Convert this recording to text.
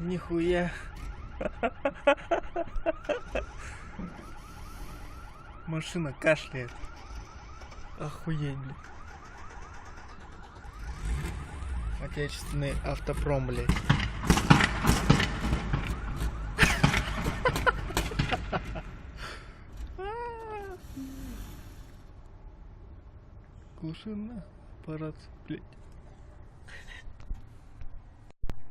Нихуя. Машина кашляет. Охуеть, блядь. Отечественный автопром, блядь. Глуши на аппарат, блядь.